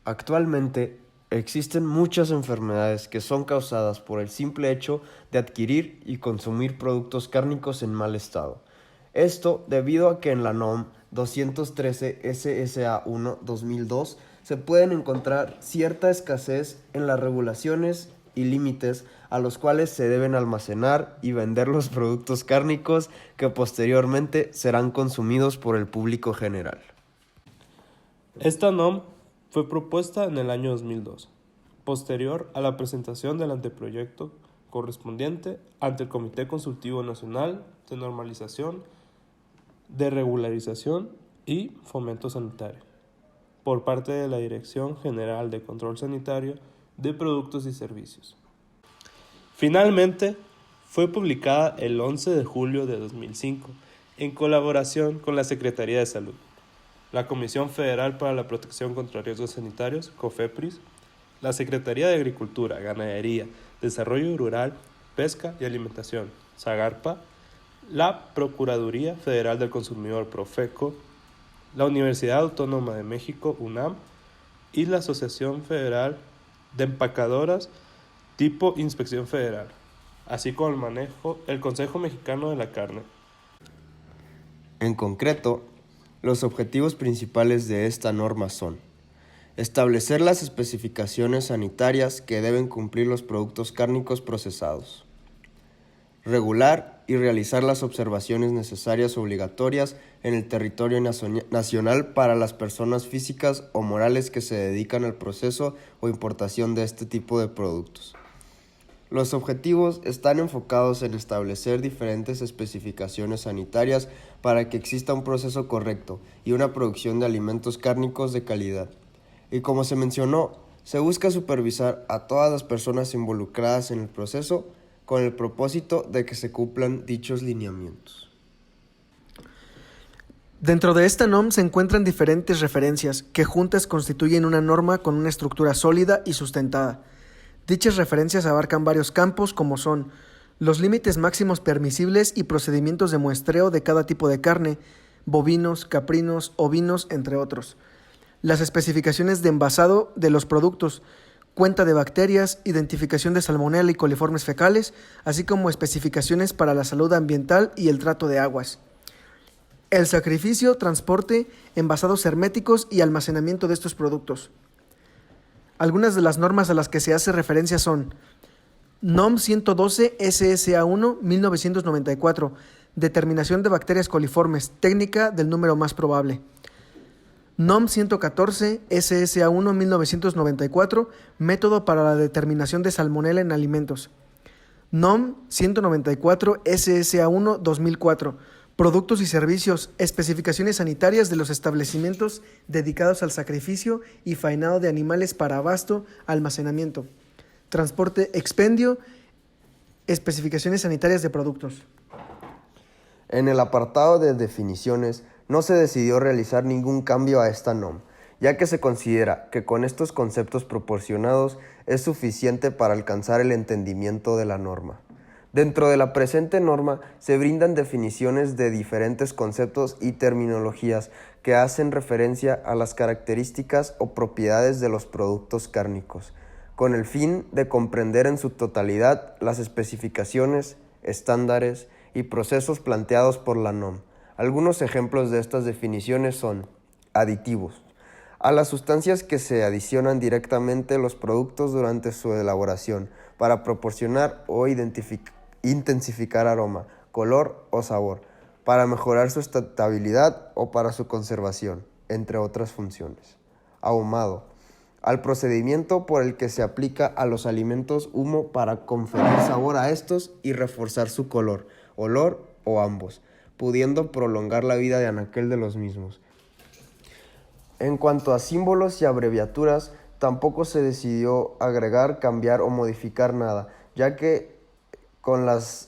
Actualmente existen muchas enfermedades que son causadas por el simple hecho de adquirir y consumir productos cárnicos en mal estado. Esto debido a que en la NOM 213 SSA1 2002 se pueden encontrar cierta escasez en las regulaciones y límites a los cuales se deben almacenar y vender los productos cárnicos que posteriormente serán consumidos por el público general. Esta NOM fue propuesta en el año 2002, posterior a la presentación del anteproyecto correspondiente ante el Comité Consultivo Nacional de Normalización, de Regularización y Fomento Sanitario, por parte de la Dirección General de Control Sanitario de Productos y Servicios. Finalmente, fue publicada el 11 de julio de 2005 en colaboración con la Secretaría de Salud, la Comisión Federal para la Protección contra Riesgos Sanitarios, COFEPRIS, la Secretaría de Agricultura, Ganadería, Desarrollo Rural, Pesca y Alimentación, SAGARPA, la Procuraduría Federal del Consumidor, Profeco, la Universidad Autónoma de México, UNAM, y la Asociación Federal de Empacadoras tipo Inspección Federal, así como el Consejo Mexicano de la Carne. En concreto, los objetivos principales de esta norma son: establecer las especificaciones sanitarias que deben cumplir los productos cárnicos procesados, regular y realizar las observaciones necesarias obligatorias en el territorio nacional para las personas físicas o morales que se dedican al proceso o importación de este tipo de productos. Los objetivos están enfocados en establecer diferentes especificaciones sanitarias para que exista un proceso correcto y una producción de alimentos cárnicos de calidad. Y como se mencionó, se busca supervisar a todas las personas involucradas en el proceso con el propósito de que se cumplan dichos lineamientos. Dentro de esta NOM se encuentran diferentes referencias que juntas constituyen una norma con una estructura sólida y sustentada. Dichas referencias abarcan varios campos como son los límites máximos permisibles y procedimientos de muestreo de cada tipo de carne, bovinos, caprinos, ovinos, entre otros. Las especificaciones de envasado de los productos, cuenta de bacterias, identificación de salmonela y coliformes fecales, así como especificaciones para la salud ambiental y el trato de aguas. El sacrificio, transporte, envasados herméticos y almacenamiento de estos productos. Algunas de las normas a las que se hace referencia son NOM 112 SSA1 1994, determinación de bacterias coliformes, técnica del número más probable. NOM 114 SSA1 1994, método para la determinación de salmonela en alimentos. NOM 194 SSA1 2004, productos y servicios, especificaciones sanitarias de los establecimientos dedicados al sacrificio y faenado de animales para abasto, almacenamiento, transporte, expendio, especificaciones sanitarias de productos. En el apartado de definiciones, no se decidió realizar ningún cambio a esta NOM, ya que se considera que con estos conceptos proporcionados es suficiente para alcanzar el entendimiento de la norma. Dentro de la presente norma se brindan definiciones de diferentes conceptos y terminologías que hacen referencia a las características o propiedades de los productos cárnicos, con el fin de comprender en su totalidad las especificaciones, estándares y procesos planteados por la NOM. Algunos ejemplos de estas definiciones son: aditivos, a las sustancias que se adicionan directamente a los productos durante su elaboración para proporcionar o intensificar aroma, color o sabor, para mejorar su estabilidad o para su conservación, entre otras funciones. Ahumado, al procedimiento por el que se aplica a los alimentos humo para conferir sabor a estos y reforzar su color, olor o ambos, pudiendo prolongar la vida de anaquel de los mismos. En cuanto a símbolos y abreviaturas, tampoco se decidió agregar, cambiar o modificar nada, ya que con los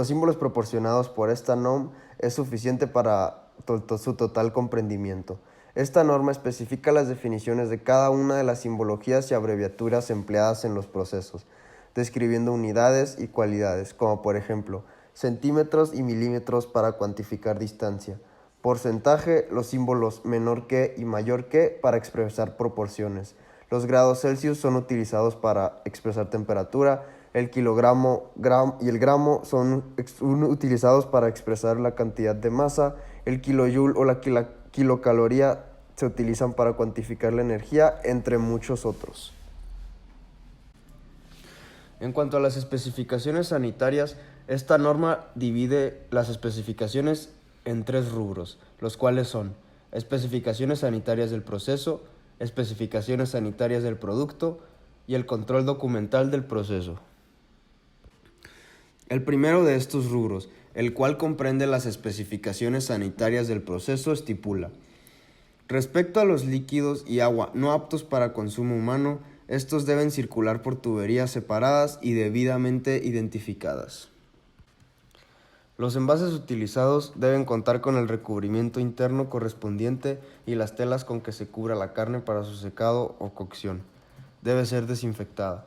símbolos proporcionados por esta NOM es suficiente para su total comprendimiento. Esta norma especifica las definiciones de cada una de las simbologías y abreviaturas empleadas en los procesos, describiendo unidades y cualidades, como por ejemplo, centímetros y milímetros para cuantificar distancia, porcentaje, los símbolos menor que y mayor que para expresar proporciones, Los grados Celsius son utilizados para expresar temperatura, el kilogramo y el gramo son utilizados para expresar la cantidad de masa, el kilojoule o la kilocaloría se utilizan para cuantificar la energía, entre muchos otros. En cuanto a las especificaciones sanitarias, esta norma divide las especificaciones en 3 rubros, los cuales son especificaciones sanitarias del proceso, especificaciones sanitarias del producto y el control documental del proceso. El primero de estos rubros, el cual comprende las especificaciones sanitarias del proceso, estipula: respecto a los líquidos y agua no aptos para consumo humano, estos deben circular por tuberías separadas y debidamente identificadas. Los envases utilizados deben contar con el recubrimiento interno correspondiente y las telas con que se cubra la carne para su secado o cocción. Debe ser desinfectada.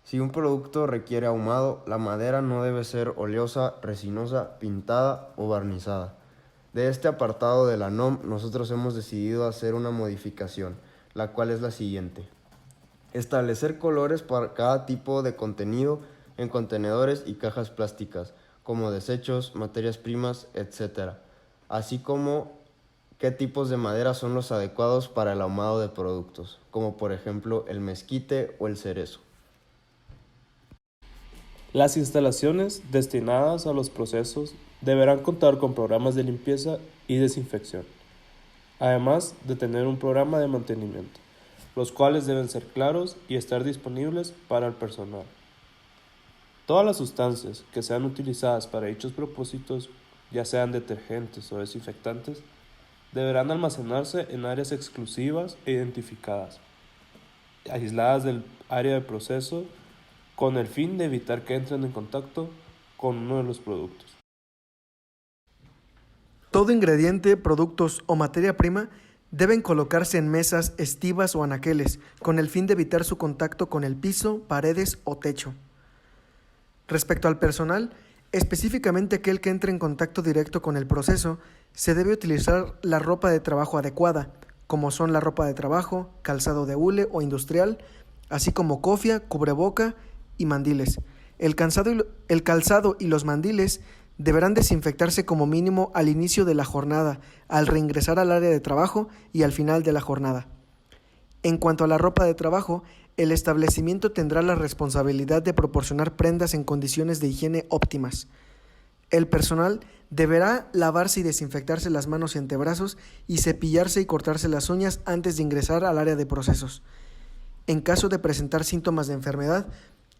Si un producto requiere ahumado, la madera no debe ser oleosa, resinosa, pintada o barnizada. De este apartado de la NOM, nosotros hemos decidido hacer una modificación, la cual es la siguiente: establecer colores para cada tipo de contenido en contenedores y cajas plásticas, como desechos, materias primas, etc., así como qué tipos de madera son los adecuados para el ahumado de productos, como por ejemplo el mezquite o el cerezo. Las instalaciones destinadas a los procesos deberán contar con programas de limpieza y desinfección, además de tener un programa de mantenimiento, los cuales deben ser claros y estar disponibles para el personal. Todas las sustancias que sean utilizadas para dichos propósitos, ya sean detergentes o desinfectantes, deberán almacenarse en áreas exclusivas e identificadas, aisladas del área de proceso, con el fin de evitar que entren en contacto con uno de los productos. Todo ingrediente, productos o materia prima deben colocarse en mesas, estivas o anaqueles, con el fin de evitar su contacto con el piso, paredes o techo. Respecto al personal, específicamente aquel que entre en contacto directo con el proceso, se debe utilizar la ropa de trabajo adecuada, como son la ropa de trabajo, calzado de hule o industrial, así como cofia, cubreboca y mandiles. El calzado y los mandiles deberán desinfectarse como mínimo al inicio de la jornada, al reingresar al área de trabajo y al final de la jornada. En cuanto a la ropa de trabajo, el establecimiento tendrá la responsabilidad de proporcionar prendas en condiciones de higiene óptimas. El personal deberá lavarse y desinfectarse las manos y antebrazos y cepillarse y cortarse las uñas antes de ingresar al área de procesos. En caso de presentar síntomas de enfermedad,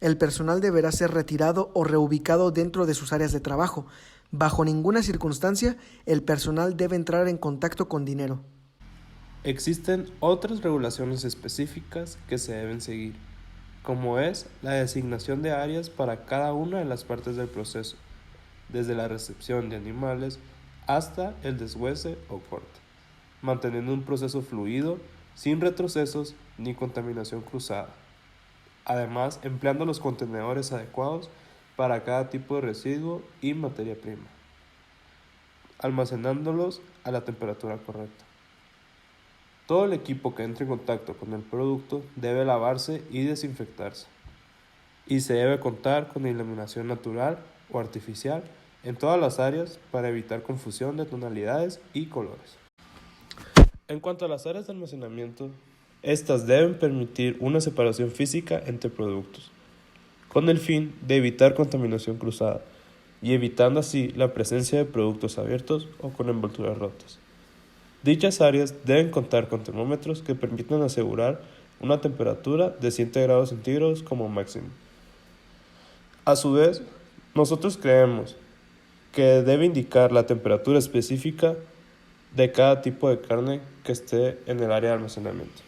el personal deberá ser retirado o reubicado dentro de sus áreas de trabajo. Bajo ninguna circunstancia, el personal debe entrar en contacto con dinero. Existen otras regulaciones específicas que se deben seguir, como es la designación de áreas para cada una de las partes del proceso, desde la recepción de animales hasta el deshuese o corte, manteniendo un proceso fluido, sin retrocesos ni contaminación cruzada. Además, empleando los contenedores adecuados para cada tipo de residuo y materia prima, almacenándolos a la temperatura correcta. Todo el equipo que entre en contacto con el producto debe lavarse y desinfectarse, y se debe contar con iluminación natural o artificial en todas las áreas para evitar confusión de tonalidades y colores. En cuanto a las áreas de almacenamiento, estas deben permitir una separación física entre productos, con el fin de evitar contaminación cruzada y evitando así la presencia de productos abiertos o con envolturas rotas. Dichas áreas deben contar con termómetros que permitan asegurar una temperatura de 100 grados centígrados como máximo. A su vez, nosotros creemos que debe indicar la temperatura específica de cada tipo de carne que esté en el área de almacenamiento.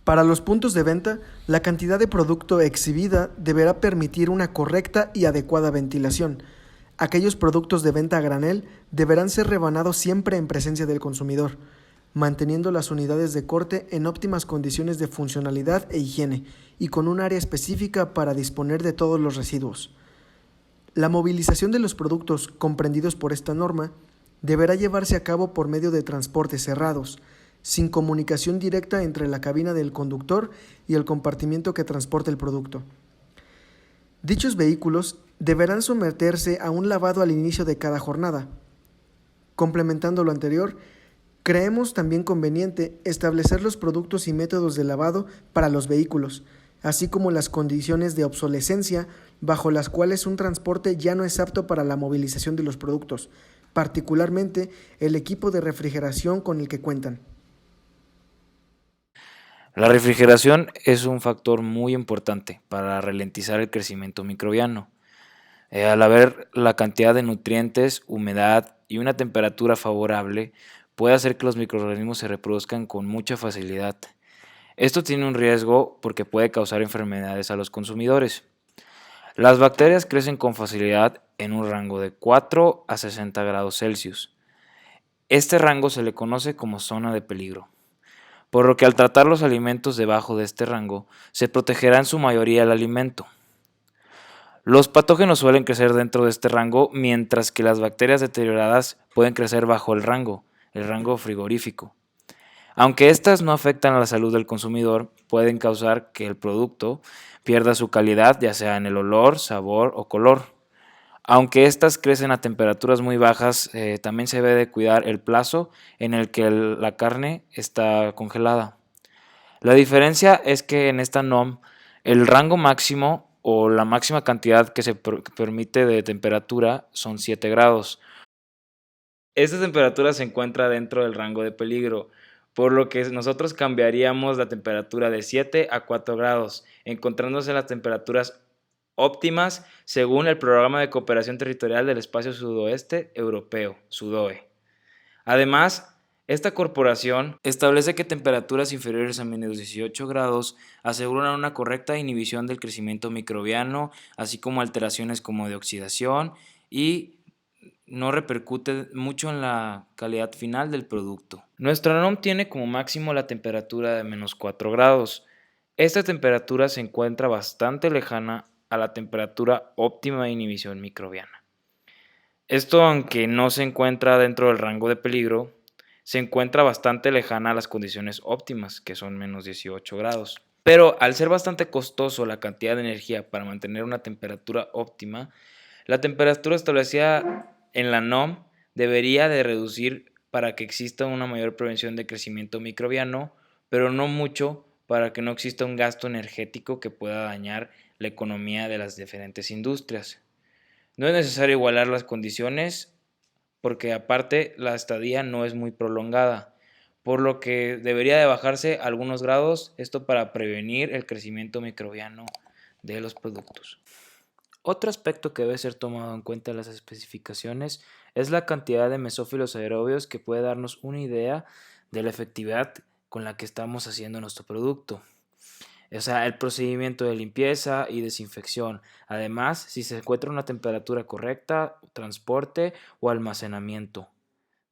Para los puntos de venta, la cantidad de producto exhibida deberá permitir una correcta y adecuada ventilación. Aquellos productos de venta a granel deberán ser rebanados siempre en presencia del consumidor, manteniendo las unidades de corte en óptimas condiciones de funcionalidad e higiene y con un área específica para disponer de todos los residuos. La movilización de los productos comprendidos por esta norma deberá llevarse a cabo por medio de transportes cerrados, sin comunicación directa entre la cabina del conductor y el compartimiento que transporta el producto. Dichos vehículos deberán someterse a un lavado al inicio de cada jornada. Complementando lo anterior, creemos también conveniente establecer los productos y métodos de lavado para los vehículos, así como las condiciones de obsolescencia bajo las cuales un transporte ya no es apto para la movilización de los productos, particularmente el equipo de refrigeración con el que cuentan. La refrigeración es un factor muy importante para ralentizar el crecimiento microbiano. Al haber la cantidad de nutrientes, humedad y una temperatura favorable, puede hacer que los microorganismos se reproduzcan con mucha facilidad. Esto tiene un riesgo porque puede causar enfermedades a los consumidores. Las bacterias crecen con facilidad en un rango de 4 a 60 grados Celsius. Este rango se le conoce como zona de peligro, por lo que al tratar los alimentos debajo de este rango, se protegerá en su mayoría el alimento. Los patógenos suelen crecer dentro de este rango, mientras que las bacterias deterioradas pueden crecer bajo el rango frigorífico. Aunque estas no afectan a la salud del consumidor, pueden causar que el producto pierda su calidad, ya sea en el olor, sabor o color. Aunque estas crecen a temperaturas muy bajas, también se debe de cuidar el plazo en el que la carne está congelada. La diferencia es que en esta NOM el rango máximo o la máxima cantidad que se permite de temperatura son 7 grados. Esta temperatura se encuentra dentro del rango de peligro, por lo que nosotros cambiaríamos la temperatura de 7 a 4 grados, encontrándose las temperaturas óptimas según el Programa de Cooperación Territorial del Espacio Sudoeste Europeo, SUDOE. Además, esta corporación establece que temperaturas inferiores a menos 18 grados aseguran una correcta inhibición del crecimiento microbiano, así como alteraciones como de oxidación y no repercute mucho en la calidad final del producto. Nuestra NOM tiene como máximo la temperatura de menos 4 grados. Esta temperatura se encuentra bastante lejana a la temperatura óptima de inhibición microbiana. Esto, aunque no se encuentra dentro del rango de peligro, se encuentra bastante lejana a las condiciones óptimas, que son menos 18 grados. Pero al ser bastante costoso la cantidad de energía para mantener una temperatura óptima, la temperatura establecida en la NOM debería de reducir para que exista una mayor prevención de crecimiento microbiano, pero no mucho para que no exista un gasto energético que pueda dañar la economía de las diferentes industrias. No es necesario igualar las condiciones porque aparte la estadía no es muy prolongada, por lo que debería de bajarse algunos grados, esto para prevenir el crecimiento microbiano de los productos. Otro aspecto que debe ser tomado en cuenta en las especificaciones es la cantidad de mesófilos aerobios que puede darnos una idea de la efectividad con la que estamos haciendo nuestro producto. O sea, el procedimiento de limpieza y desinfección. Además, si se encuentra una temperatura correcta, transporte o almacenamiento.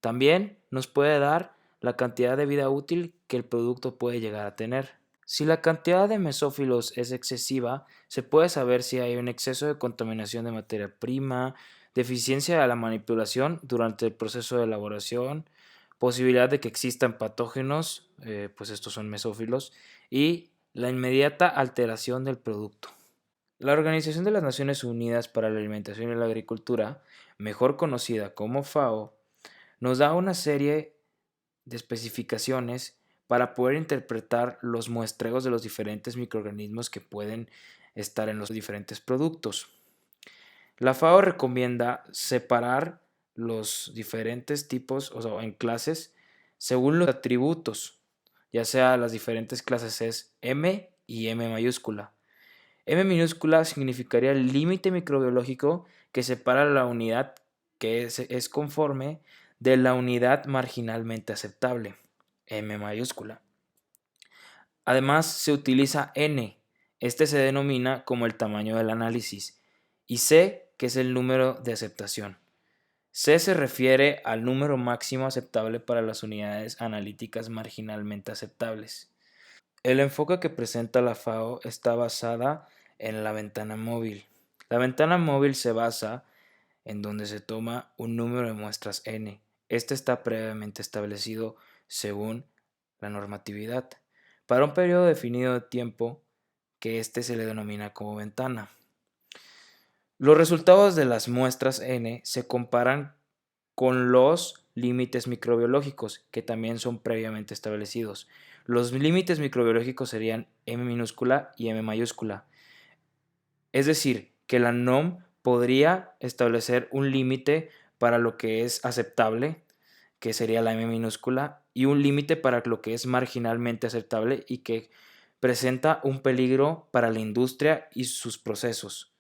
También nos puede dar la cantidad de vida útil que el producto puede llegar a tener. Si la cantidad de mesófilos es excesiva, se puede saber si hay un exceso de contaminación de materia prima, deficiencia de la manipulación durante el proceso de elaboración, posibilidad de que existan patógenos, pues estos son mesófilos, y la inmediata alteración del producto. La Organización de las Naciones Unidas para la Alimentación y la Agricultura, mejor conocida como FAO, nos da una serie de especificaciones para poder interpretar los muestreos de los diferentes microorganismos que pueden estar en los diferentes productos. La FAO recomienda separar los diferentes tipos, o sea, en clases, según los atributos, ya sea las diferentes clases es M y M mayúscula. M minúscula significaría el límite microbiológico que separa la unidad que es conforme de la unidad marginalmente aceptable, M mayúscula. Además, se utiliza N. Este se denomina como el tamaño del análisis. Y C, que es el número de aceptación. C se refiere al número máximo aceptable para las unidades analíticas marginalmente aceptables. El enfoque que presenta la FAO está basada en la ventana móvil. La ventana móvil se basa en donde se toma un número de muestras N. Este está previamente establecido según la normatividad, para un periodo definido de tiempo que se le denomina como ventana. Los resultados de las muestras N se comparan con los límites microbiológicos, que también son previamente establecidos. Los límites microbiológicos serían M minúscula y M mayúscula. Es decir, que la NOM podría establecer un límite para lo que es aceptable, que sería la M minúscula, y un límite para lo que es marginalmente aceptable y que presenta un peligro para la industria y sus procesos.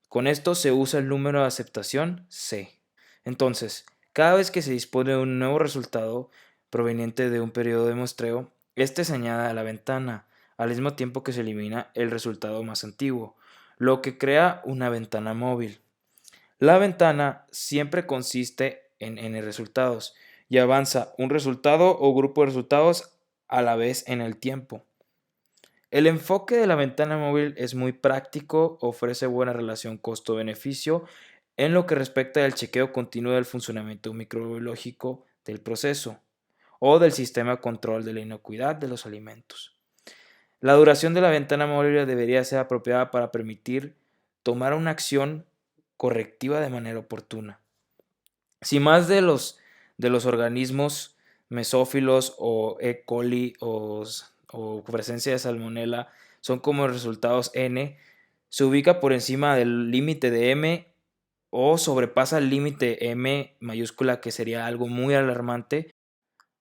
Con esto se usa el número de aceptación C. Entonces, cada vez que se dispone de un nuevo resultado proveniente de un periodo de muestreo, este se añade a la ventana, al mismo tiempo que se elimina el resultado más antiguo, lo que crea una ventana móvil. La ventana siempre consiste en n resultados y avanza un resultado o grupo de resultados a la vez en el tiempo. El enfoque de la ventana móvil es muy práctico, ofrece buena relación costo-beneficio en lo que respecta al chequeo continuo del funcionamiento microbiológico del proceso o del sistema de control de la inocuidad de los alimentos. La duración de la ventana móvil debería ser apropiada para permitir tomar una acción correctiva de manera oportuna. Si más de los organismos mesófilos o E. coli o presencia de salmonela son como resultados N, se ubica por encima del límite de M o sobrepasa el límite M mayúscula, que sería algo muy alarmante,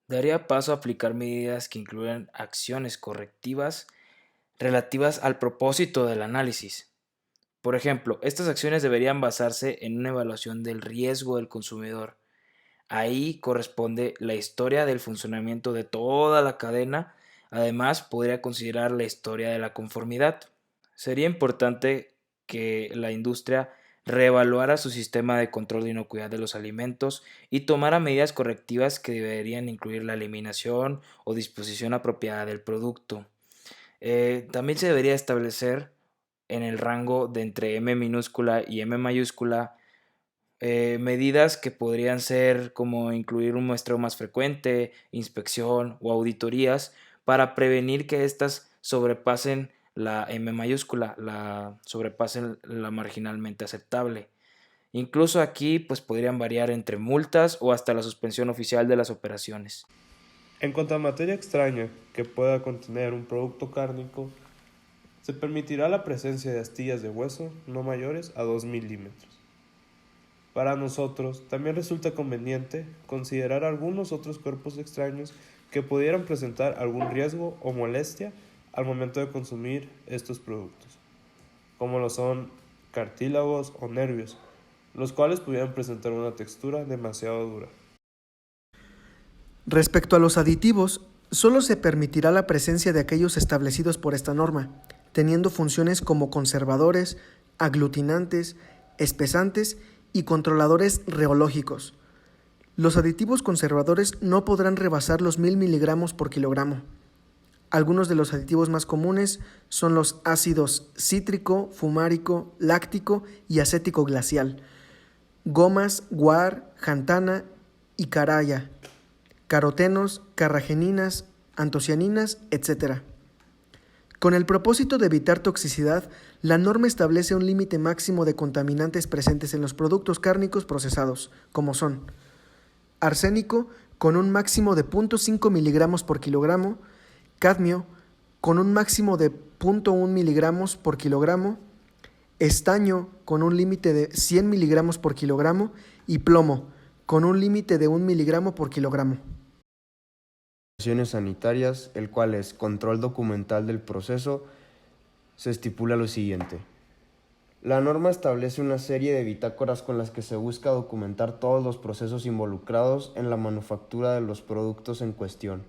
daría paso a aplicar medidas que incluyan acciones correctivas relativas al propósito del análisis. Por ejemplo, estas acciones deberían basarse en una evaluación del riesgo del consumidor. Ahí corresponde la historia del funcionamiento de toda la cadena. Además, podría considerar la historia de la conformidad. Sería importante que la industria reevaluara su sistema de control de inocuidad de los alimentos y tomara medidas correctivas que deberían incluir la eliminación o disposición apropiada del producto. También se debería establecer en el rango de entre M minúscula y M mayúscula medidas que podrían ser como incluir un muestreo más frecuente, inspección o auditorías para prevenir que éstas sobrepasen la M mayúscula, sobrepasen la marginalmente aceptable. Incluso aquí pues podrían variar entre multas o hasta la suspensión oficial de las operaciones. En cuanto a materia extraña que pueda contener un producto cárnico, se permitirá la presencia de astillas de hueso no mayores a 2 milímetros. Para nosotros también resulta conveniente considerar algunos otros cuerpos extraños que pudieran presentar algún riesgo o molestia al momento de consumir estos productos, como lo son cartílagos o nervios, los cuales pudieran presentar una textura demasiado dura. Respecto a los aditivos, solo se permitirá la presencia de aquellos establecidos por esta norma, teniendo funciones como conservadores, aglutinantes, espesantes y controladores reológicos. Los aditivos conservadores no podrán rebasar los 1000 miligramos por kilogramo. Algunos de los aditivos más comunes son los ácidos cítrico, fumárico, láctico y acético glacial, gomas, guar, xantana y caraya, carotenos, carrageninas, antocianinas, etc. Con el propósito de evitar toxicidad, la norma establece un límite máximo de contaminantes presentes en los productos cárnicos procesados, como son arsénico con un máximo de 0.5 miligramos por kilogramo, cadmio con un máximo de 0.1 miligramos por kilogramo, estaño con un límite de 100 miligramos por kilogramo y plomo con un límite de 1 miligramo por kilogramo. Sanitarias, el cual es control documental del proceso, se estipula lo siguiente. La norma establece una serie de bitácoras con las que se busca documentar todos los procesos involucrados en la manufactura de los productos en cuestión.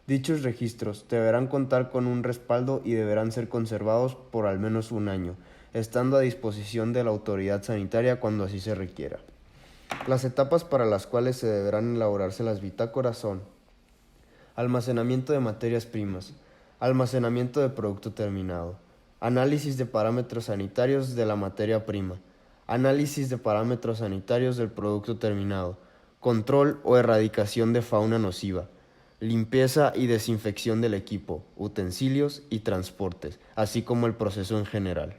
Dichos registros deberán contar con un respaldo y deberán ser conservados por al menos un año, estando a disposición de la autoridad sanitaria cuando así se requiera. Las etapas para las cuales se deberán elaborarse las bitácoras son: almacenamiento de materias primas, almacenamiento de producto terminado, análisis de parámetros sanitarios de la materia prima, análisis de parámetros sanitarios del producto terminado, control o erradicación de fauna nociva, limpieza y desinfección del equipo, utensilios y transportes, así como el proceso en general.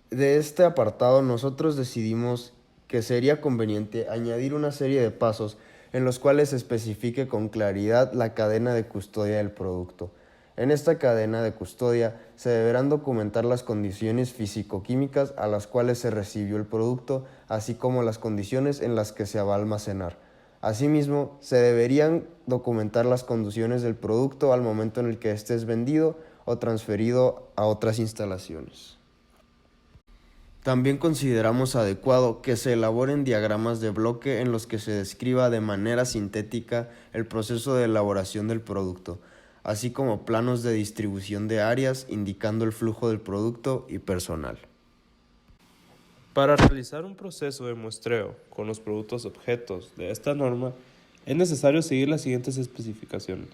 De este apartado nosotros decidimos que sería conveniente añadir una serie de pasos en los cuales se especifique con claridad la cadena de custodia del producto. En esta cadena de custodia se deberán documentar las condiciones físico-químicas a las cuales se recibió el producto, así como las condiciones en las que se va a almacenar. Asimismo, se deberían documentar las condiciones del producto al momento en el que éste es vendido o transferido a otras instalaciones. También consideramos adecuado que se elaboren diagramas de bloque en los que se describa de manera sintética el proceso de elaboración del producto, así como planos de distribución de áreas indicando el flujo del producto y personal. Para realizar un proceso de muestreo con los productos objetos de esta norma, es necesario seguir las siguientes especificaciones.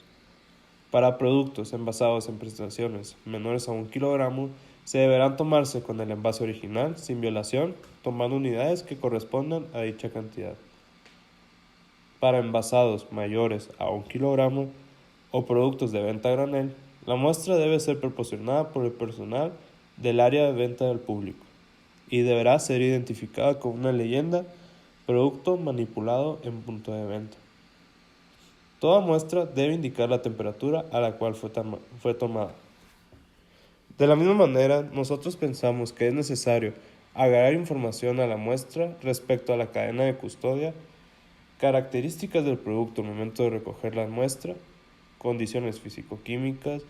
Para productos envasados en presentaciones menores a 1 kilogramo, se deberán tomarse con el envase original sin violación, tomando unidades que correspondan a dicha cantidad. Para envasados mayores a 1 kilogramo o productos de venta a granel, la muestra debe ser proporcionada por el personal del área de venta al público y deberá ser identificada con una leyenda producto manipulado en punto de venta. Toda muestra debe indicar la temperatura a la cual fue tomada. De la misma manera, nosotros pensamos que es necesario agregar información a la muestra respecto a la cadena de custodia, características del producto al momento de recoger la muestra, condiciones físico-químicas,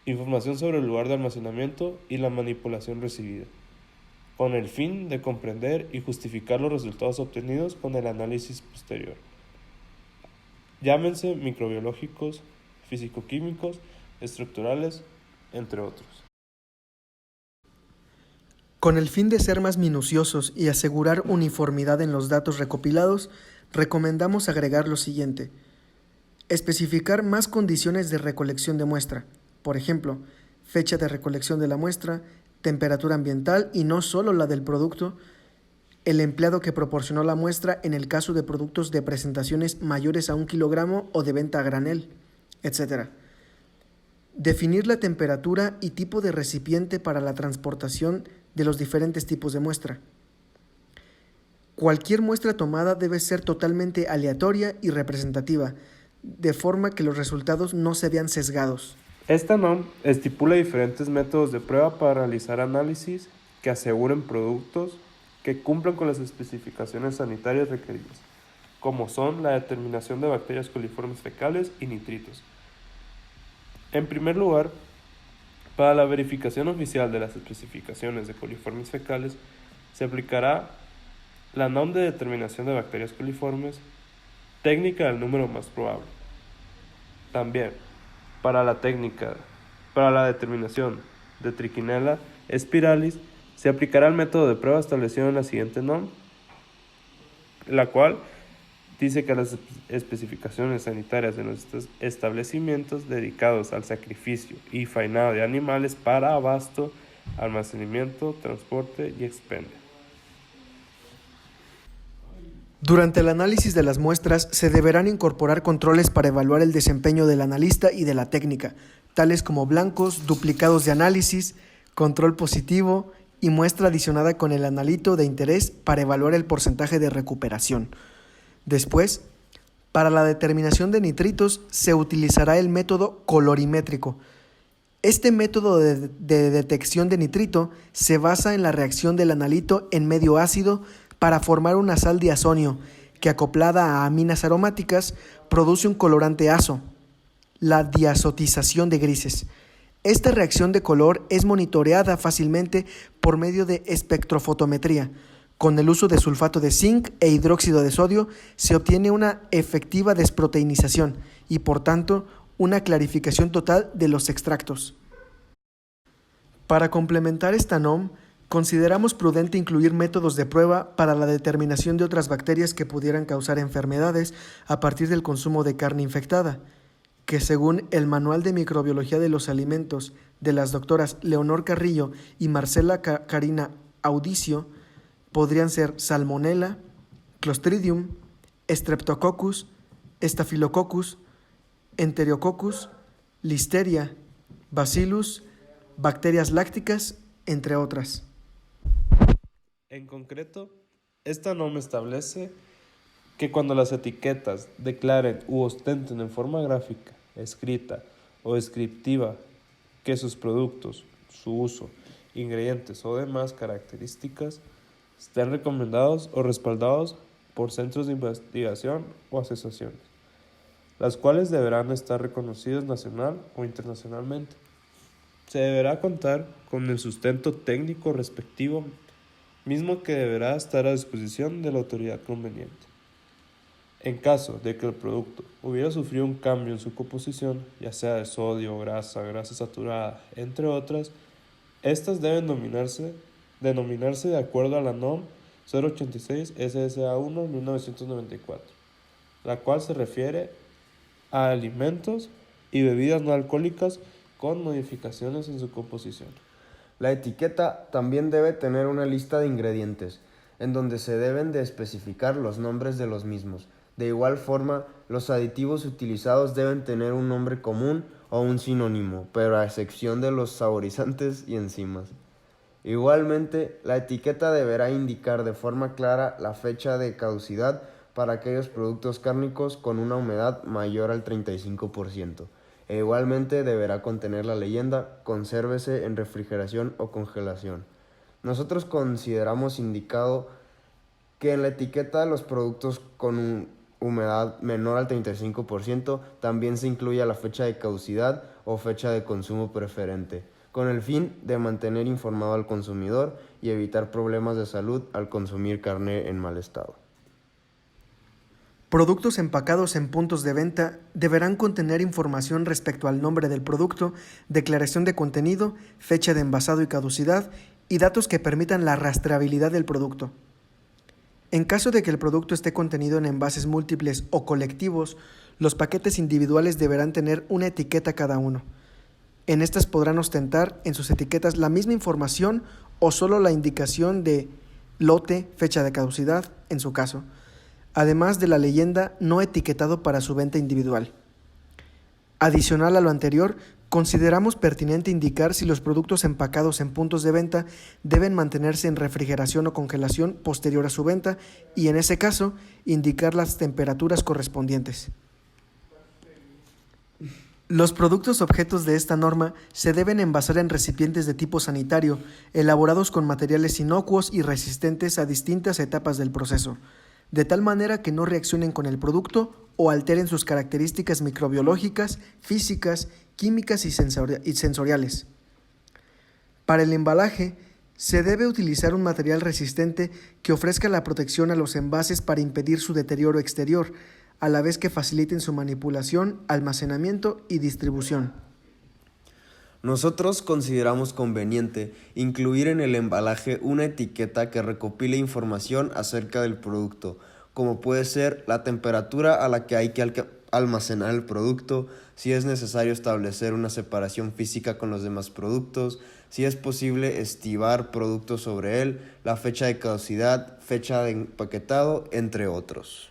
información sobre el lugar de almacenamiento y la manipulación recibida, con el fin de comprender y justificar los resultados obtenidos con el análisis posterior. Llámense microbiológicos, físico-químicos, estructurales, entre otros. Con el fin de ser más minuciosos y asegurar uniformidad en los datos recopilados, recomendamos agregar lo siguiente: especificar más condiciones de recolección de muestra, por ejemplo, fecha de recolección de la muestra, temperatura ambiental y no solo la del producto, el empleado que proporcionó la muestra en el caso de productos de presentaciones mayores a 1 kilogramo o de venta a granel, etc. Definir la temperatura y tipo de recipiente para la transportación de los diferentes tipos de muestra. Cualquier muestra tomada debe ser totalmente aleatoria y representativa, de forma que los resultados no se vean sesgados. Esta NOM estipula diferentes métodos de prueba para realizar análisis que aseguren productos que cumplan con las especificaciones sanitarias requeridas, como son la determinación de bacterias coliformes fecales y nitritos. En primer lugar, para la verificación oficial de las especificaciones de coliformes fecales, se aplicará la NOM de determinación de bacterias coliformes, técnica del número más probable. También, para la determinación de Trichinella spiralis, se aplicará el método de prueba establecido en la siguiente NOM, la cual dice que las especificaciones sanitarias de nuestros establecimientos dedicados al sacrificio y faenado de animales para abasto, almacenamiento, transporte y expendio. Durante el análisis de las muestras se deberán incorporar controles para evaluar el desempeño del analista y de la técnica, tales como blancos, duplicados de análisis, control positivo y muestra adicionada con el analito de interés para evaluar el porcentaje de recuperación. Después, para la determinación de nitritos se utilizará el método colorimétrico. Este método de detección de nitrito se basa en la reacción del analito en medio ácido para formar una sal diazonio que, acoplada a aminas aromáticas, produce un colorante azo, la diazotización de grises. Esta reacción de color es monitoreada fácilmente por medio de espectrofotometría. Con el uso de sulfato de zinc e hidróxido de sodio se obtiene una efectiva desproteinización y, por tanto, una clarificación total de los extractos. Para complementar esta NOM, consideramos prudente incluir métodos de prueba para la determinación de otras bacterias que pudieran causar enfermedades a partir del consumo de carne infectada, que según el Manual de Microbiología de los Alimentos de las doctoras Leonor Carrillo y Marcela Carina Audicio, podrían ser Salmonella, Clostridium, Streptococcus, Staphylococcus, Enterococcus, Listeria, Bacillus, bacterias lácticas, entre otras. En concreto, esta norma establece que cuando las etiquetas declaren u ostenten en forma gráfica, escrita o descriptiva que sus productos, su uso, ingredientes o demás características estén recomendados o respaldados por centros de investigación o asociaciones, las cuales deberán estar reconocidos nacional o internacionalmente. Se deberá contar con el sustento técnico respectivo, mismo que deberá estar a disposición de la autoridad conveniente. En caso de que el producto hubiera sufrido un cambio en su composición, ya sea de sodio, grasa saturada, entre otras, estas deben denominarse de acuerdo a la NOM 086 SSA1 1994, la cual se refiere a alimentos y bebidas no alcohólicas con modificaciones en su composición. La etiqueta también debe tener una lista de ingredientes, en donde se deben de especificar los nombres de los mismos. De igual forma, los aditivos utilizados deben tener un nombre común o un sinónimo, pero a excepción de los saborizantes y enzimas. Igualmente, la etiqueta deberá indicar de forma clara la fecha de caducidad para aquellos productos cárnicos con una humedad mayor al 35%. E igualmente deberá contener la leyenda "consérvese en refrigeración o congelación". Nosotros consideramos indicado que en la etiqueta de los productos con humedad menor al 35% también se incluya la fecha de caducidad o fecha de consumo preferente, con el fin de mantener informado al consumidor y evitar problemas de salud al consumir carne en mal estado. Productos empacados en puntos de venta deberán contener información respecto al nombre del producto, declaración de contenido, fecha de envasado y caducidad, y datos que permitan la rastreabilidad del producto. En caso de que el producto esté contenido en envases múltiples o colectivos, los paquetes individuales deberán tener una etiqueta cada uno. En estas podrán ostentar en sus etiquetas la misma información o solo la indicación de lote, fecha de caducidad, en su caso, además de la leyenda no etiquetado para su venta individual. Adicional a lo anterior, consideramos pertinente indicar si los productos empacados en puntos de venta deben mantenerse en refrigeración o congelación posterior a su venta y, en ese caso, indicar las temperaturas correspondientes. Los productos objetos de esta norma se deben envasar en recipientes de tipo sanitario, elaborados con materiales inocuos y resistentes a distintas etapas del proceso, de tal manera que no reaccionen con el producto o alteren sus características microbiológicas, físicas, químicas y sensoriales. Para el embalaje, se debe utilizar un material resistente que ofrezca la protección a los envases para impedir su deterioro exterior, a la vez que faciliten su manipulación, almacenamiento y distribución. Nosotros consideramos conveniente incluir en el embalaje una etiqueta que recopile información acerca del producto, como puede ser la temperatura a la que hay que almacenar el producto, si es necesario establecer una separación física con los demás productos, si es posible estibar productos sobre él, la fecha de caducidad, fecha de empaquetado, entre otros.